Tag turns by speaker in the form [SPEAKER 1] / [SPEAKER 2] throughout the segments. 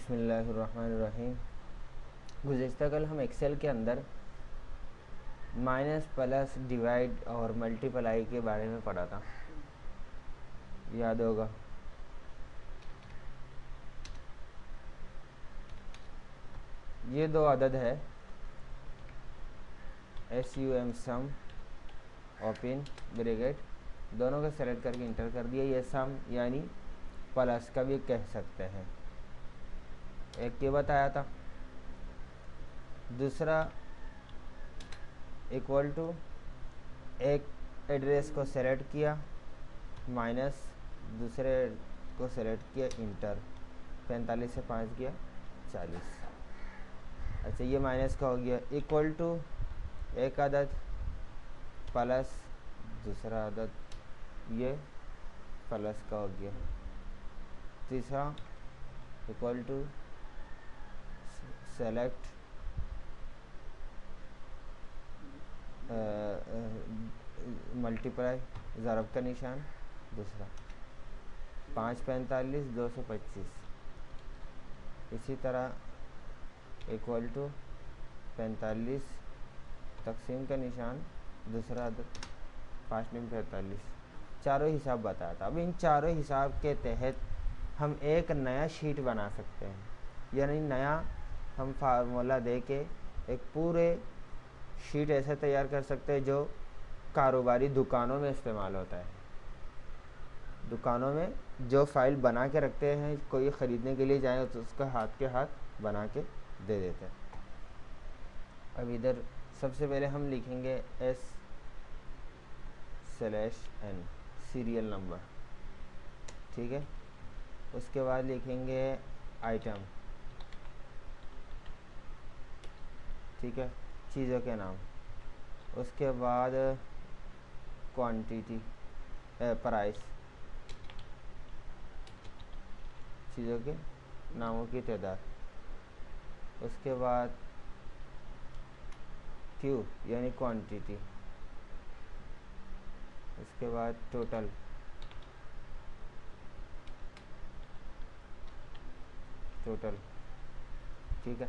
[SPEAKER 1] बिस्मिल्लाहिर्रहमानिर्रहीम। गुज़िश्ता कल हम एक्सेल के अंदर माइनस प्लस डिवाइड और मल्टीप्लाई के बारे में पढ़ा था, याद होगा। ये दो अदद है SUM सम ओपन ब्रैकेट, दोनों को सेलेक्ट करके इंटर कर दिया। ये सम यानी प्लस का भी कह सकते हैं, एक ये बताया था। दूसरा इक्वल टू एक एड्रेस को सेलेक्ट किया माइनस दूसरे को सेलेक्ट किया इंटर, 45 से 5 किया 40। अच्छा, ये माइनस का हो गया। इक्वल टू एक अदद प्लस दूसरा अदद, ये प्लस का हो गया। तीसरा इक्वल टू सेलेक्ट मल्टीप्लाई ज़रब का निशान दूसरा, 5 45 225। इसी तरह इक्वल टू 45 तकसीम का निशान दूसरा अदद 5 9 45। चारों हिसाब बताया था। अब इन चारों हिसाब के तहत हम एक नया शीट बना सकते हैं, यानी नया हम फार्मूला दे के एक पूरे शीट ऐसे तैयार कर सकते हैं जो कारोबारी दुकानों में इस्तेमाल होता है। दुकानों में जो फाइल बना के रखते हैं, कोई ख़रीदने के लिए जाए तो उसका हाथ के हाथ बना के दे देते हैं। अब इधर सबसे पहले हम लिखेंगे S/N सीरियल नंबर, ठीक है। उसके बाद लिखेंगे आइटम, ठीक है, चीज़ों के नाम। उसके बाद क्वांटिटी प्राइस, चीज़ों के नामों की तादाद। उसके बाद Q यानी क्वांटिटी। उसके बाद टोटल, ठीक है।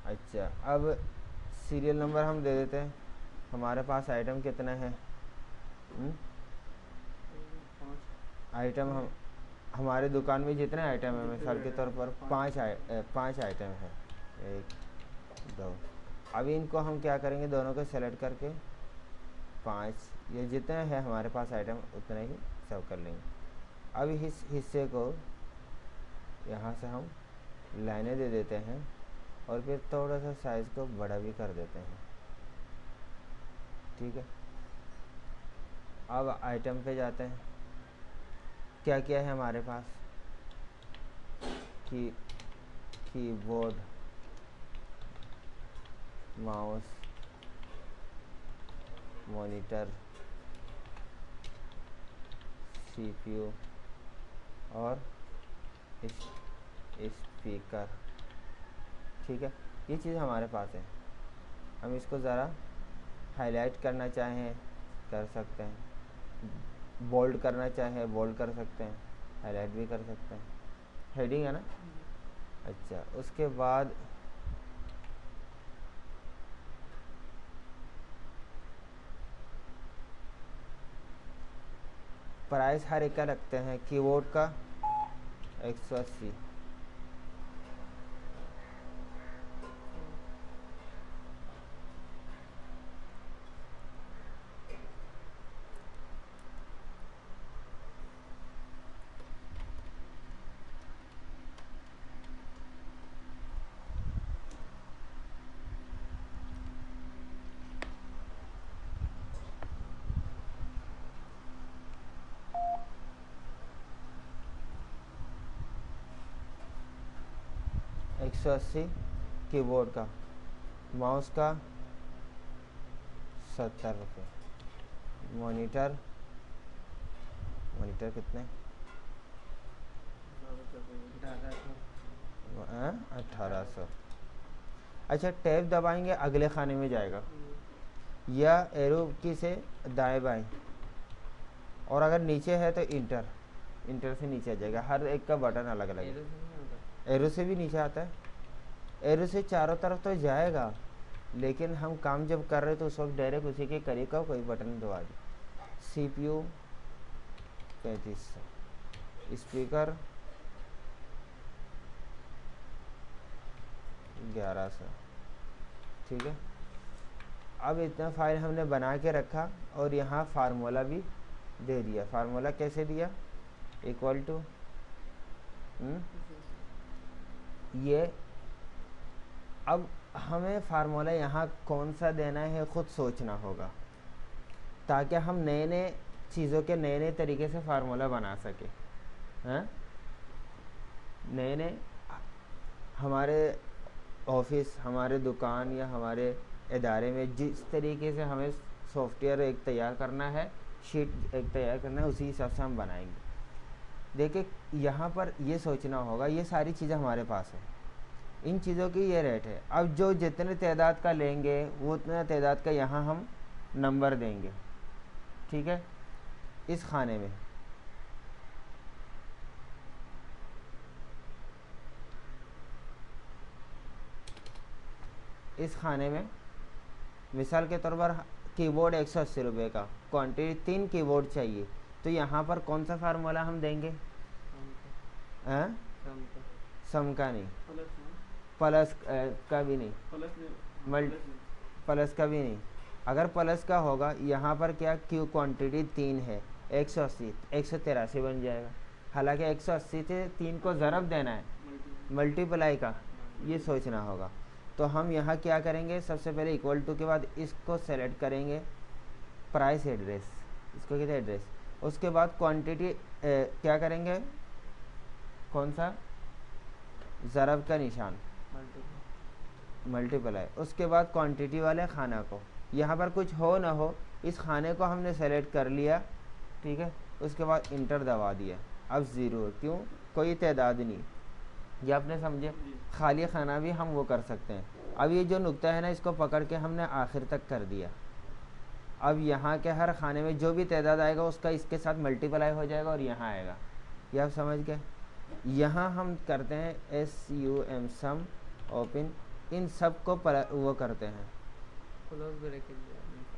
[SPEAKER 1] अच्छा, अब सीरियल नंबर हम दे देते हैं। हमारे पास आइटम कितना है? आइटम हम हमारे दुकान में जितने आइटम है, मिसाल के तौर पर 5 आइटम है, 1 2। अब इनको हम क्या करेंगे, दोनों को सेलेक्ट करके 5, ये जितने हैं हमारे पास आइटम उतने ही सर्व कर लेंगे। अब इस हिस्से को यहाँ से हम लाइनें दे देते हैं और फिर थोड़ा सा साइज़ को बड़ा भी कर देते हैं, ठीक है। अब आइटम पे जाते हैं। क्या क्या है हमारे पास? कीबोर्ड, माउस, मॉनिटर, CPU और स्पीकर, ठीक है। ये चीज़ हमारे पास है। हम इसको ज़रा हाईलाइट करना चाहें कर सकते हैं, बोल्ड करना चाहें बोल्ड कर सकते हैं, हाईलाइट भी कर सकते हैं। हेडिंग है ना। अच्छा, उसके बाद प्राइस हर एक का रखते हैं। कीबोर्ड का 180, कीबोर्ड का। माउस का 70 रुपये। मॉनिटर कितने? 1800। अच्छा, टैब दबाएंगे अगले खाने में जाएगा, या एरो की से दाएं बाएं, और अगर नीचे है तो इंटर से नीचे आ जाएगा। हर एक का बटन अलग अलग है। एरो से भी नीचे आता है, एरो से चारों तरफ तो जाएगा, लेकिन हम काम जब कर रहे तो उस वक्त डायरेक्ट उसी के करीब का कोई बटन दबा दें। CPU 3500, speaker 1100। ठीक है, अब इतना फाइल हमने बना के रखा और यहाँ फार्मूला भी दे दिया। फार्मूला कैसे दिया? इक्वल टू ये। अब हमें फार्मूला यहाँ कौन सा देना है खुद सोचना होगा, ताकि हम नए नए चीज़ों के नए नए तरीके से फार्मूला बना सके। हैं, नए नए हमारे ऑफिस, हमारे दुकान या हमारे इदारे में जिस तरीके से हमें सॉफ्टवेयर एक तैयार करना है, शीट एक तैयार करना है, उसी हिसाब से हम बनाएंगे। देखिए यहाँ पर ये सोचना होगा, ये सारी चीज़ें हमारे पास है, इन चीज़ों की ये रेट है। अब जो जितने तादाद का लेंगे वो उतना तादाद का यहाँ हम नंबर देंगे। ठीक है, इस खाने में मिसाल के तौर पर कीबोर्ड 180 रुपये का, क्वांटिटी 3 कीबोर्ड चाहिए, तो यहाँ पर कौन सा फार्मूला हम देंगे? सम का नहीं, प्लस का भी नहीं, प्लस का भी नहीं। अगर प्लस का होगा यहाँ पर क्या, क्यू क्वांटिटी 3 है, 180 183 बन जाएगा। हालांकि 180 से 3 को ज़रब देना है, मल्टीप्लाई का, ये सोचना होगा। तो हम यहाँ क्या करेंगे, सबसे पहले इक्वल टू के बाद इसको सेलेक्ट करेंगे, प्राइस एड्रेस, इसको कहते हैं एड्रेस। उसके बाद क्वांटिटी क्या करेंगे, कौन सा, ज़रब का निशान, मल्टीप्लाई। उसके बाद क्वांटिटी वाले खाना को, यहाँ पर कुछ हो ना हो, इस खाने को हमने सेलेक्ट कर लिया। ठीक है, उसके बाद इंटर दबा दिया। अब ज़ीरो, क्यों, कोई तादाद नहीं, ये आपने समझे। खाली खाना भी हम वो कर सकते हैं। अब ये जो नुक्ता है ना, इसको पकड़ के हमने आखिर तक कर दिया। अब यहाँ के हर खाने में जो भी तादाद आएगा उसका इसके साथ मल्टीप्लाई हो जाएगा और यहाँ आएगा। ये आप समझ गए। यहाँ हम करते हैं SUM, सम, ओपन, इन सब को वो करते हैं।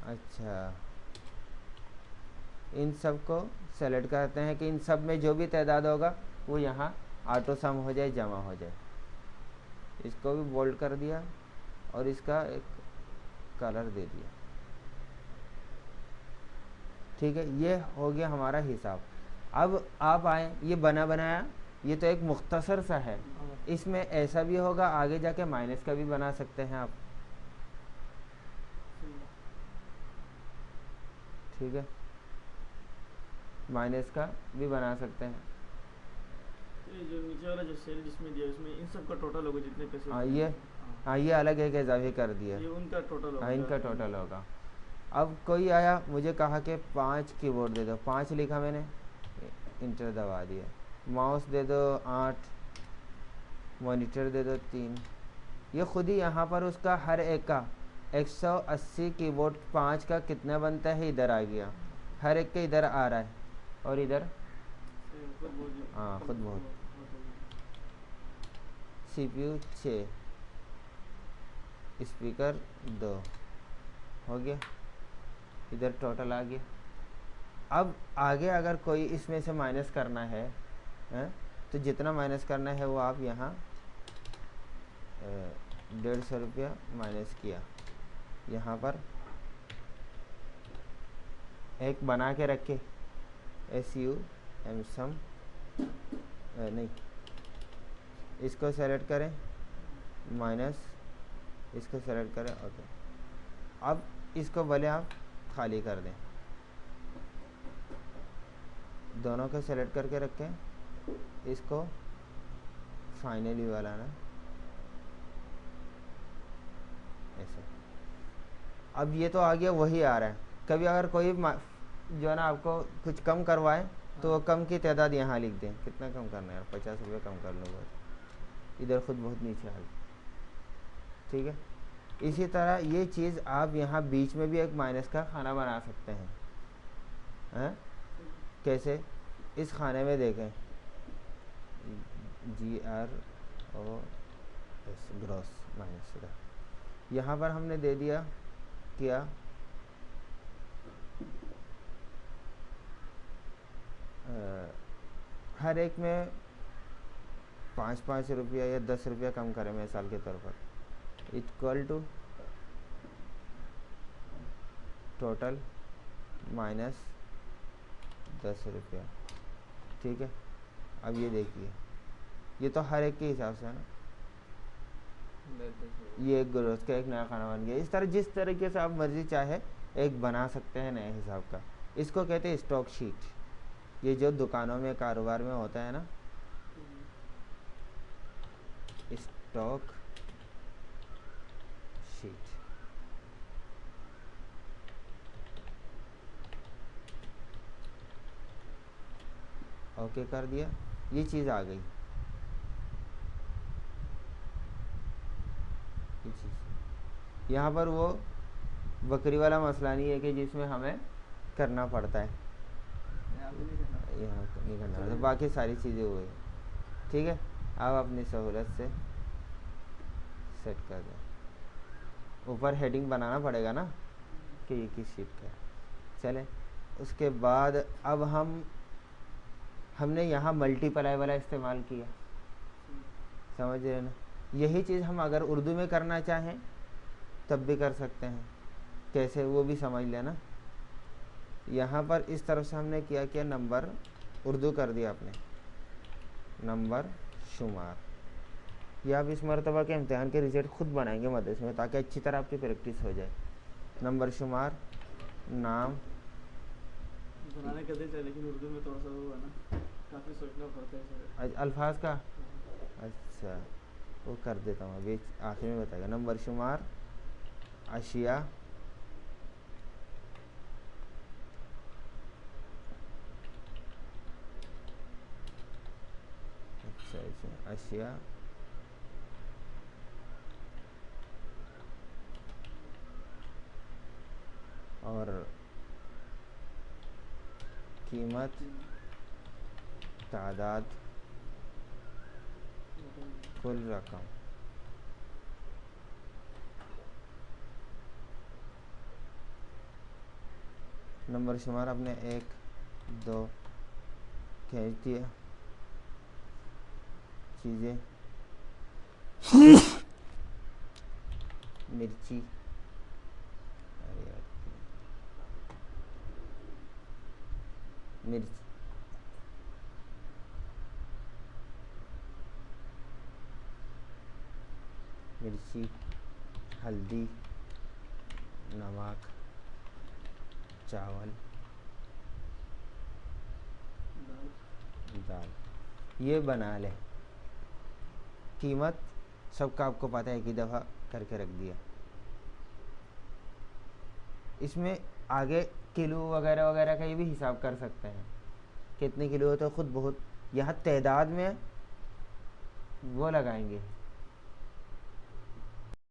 [SPEAKER 1] अच्छा, इन सब को सेलेक्ट करते हैं कि इन सब में जो भी तादाद होगा वो यहाँ ऑटो सम हो जाए, जमा हो जाए। इसको भी बोल्ड कर दिया और इसका एक कलर दे दिया। ठीक है, ये हो गया हमारा हिसाब। अब आप आए, ये बना बनाया, ये तो एक मुख्तसर सा है, इसमें ऐसा भी होगा, आगे जाके माइनस का भी बना सकते हैं आप। ठीक है, माइनस का भी बना सकते हैं।
[SPEAKER 2] ये जो नीचे वाला जो सेल जिसमें दिया उसमें इन सब का टोटल होगा जितने पैसे।
[SPEAKER 1] ये अलग एक इजाफी कर दिया,
[SPEAKER 2] ये उनका टोटल होगा।
[SPEAKER 1] इनका टोटल होगा। अब कोई आया मुझे कहा कि 5 कीबोर्ड दे दो, 5 लिखा मैंने, इंटर दबा दिया। माउस दे दो 8, मॉनिटर दे दो 3। ये खुद ही यहाँ पर उसका हर एक का 180 कीबोर्ड 5 का कितना बनता है इधर आ गया, हर एक के इधर आ रहा है और इधर हाँ खुद बहुत। CPU 6, स्पीकर 2 हो गया, इधर टोटल आ गया। अब आगे अगर कोई इसमें से माइनस करना है, तो जितना माइनस करना है वो आप यहाँ 150 रुपया माइनस किया, यहाँ पर एक बना के रखे SUM, सम नहीं, इसको सेलेक्ट करें, माइनस इसको सेलेक्ट करें, ओके। अब इसको भले आप खाली कर दें, दोनों को सेलेक्ट करके रखें, इसको फाइनली वाला ना ऐसे। अब ये तो आ गया, वही आ रहा है। कभी अगर कोई जो है ना आपको कुछ कम करवाए तो वो कम की तादाद यहाँ लिख दें, कितना कम करना है यार, 50 रुपये कम कर लो बस, इधर खुद बहुत नीचे आ गई। ठीक है, इसी तरह ये चीज़ आप यहाँ बीच में भी एक माइनस का खाना बना सकते हैं। कैसे, इस खाने में देखें GR और एस ग्रॉस माइनस का। यहाँ पर हमने दे दिया क्या हर एक में 5-5 रुपया या 10 रुपया कम करें मिसाल के तौर पर, इक्वल टू टोटल माइनस 10 रुपया। ठीक है, अब ये देखिए, ये तो हर एक के हिसाब से है ना, ये एक ग्रोथ का एक नया खाना बन गया। इस तरह जिस तरीके से आप मर्जी चाहे एक बना सकते हैं नए हिसाब का। इसको कहते हैं स्टॉक शीट। ये जो दुकानों में कारोबार में होता है ना, स्टॉक शीट। ओके कर दिया, ये चीज़ आ गई। ये चीज़ यहाँ पर वो बकरी वाला मसला नहीं है कि जिसमें हमें करना पड़ता है, यहाँ नहीं करना पड़ता, बाकी सारी चीज़ें हुई। ठीक है, अब अपनी सहूलत से सेट कर दें। ऊपर हेडिंग बनाना पड़ेगा ना कि ये किस शीट का है। चले, उसके बाद अब हमने यहाँ मल्टीप्लाई वाला इस्तेमाल किया, समझ रहे ना। यही चीज़ हम अगर उर्दू में करना चाहें तब भी कर सकते हैं, कैसे वो भी समझ लेना। यहाँ पर इस तरफ से हमने किया नंबर उर्दू कर दिया आपने, नंबर शुमार। ये आप इस मरतबा के इम्तिहान के रिजल्ट खुद बनाएंगे मदरसे में, ताकि अच्छी तरह आपकी प्रैक्टिस हो जाए। नंबर शुमार, नाम
[SPEAKER 2] बनाने का देते हैं, लेकिन उर्दू में थोड़ा सा वो है ना, काफ़ी सोचना पड़ता है
[SPEAKER 1] अल्फाज का। अच्छा, वो कर देता हूँ अभी, आखिर में बताएगा। नंबर शुमार, अशिया, अच्छा अशिया, और कीमत, तादाद, कुल रकम। नंबर शुमार आपने 1 2 खींच दिया। चीज़ें मिर्ची, अरे यार मिर्च, मिर्ची, हल्दी, नमक, चावल, दाल, ये बना लें। कीमत सबका आपको पता है, एक ही दफ़ा करके रख दिया। इसमें आगे किलो वगैरह वगैरह का ये भी हिसाब कर सकते हैं, कितने किलो हो तो खुद बहुत। यहाँ तादाद में वो लगाएंगे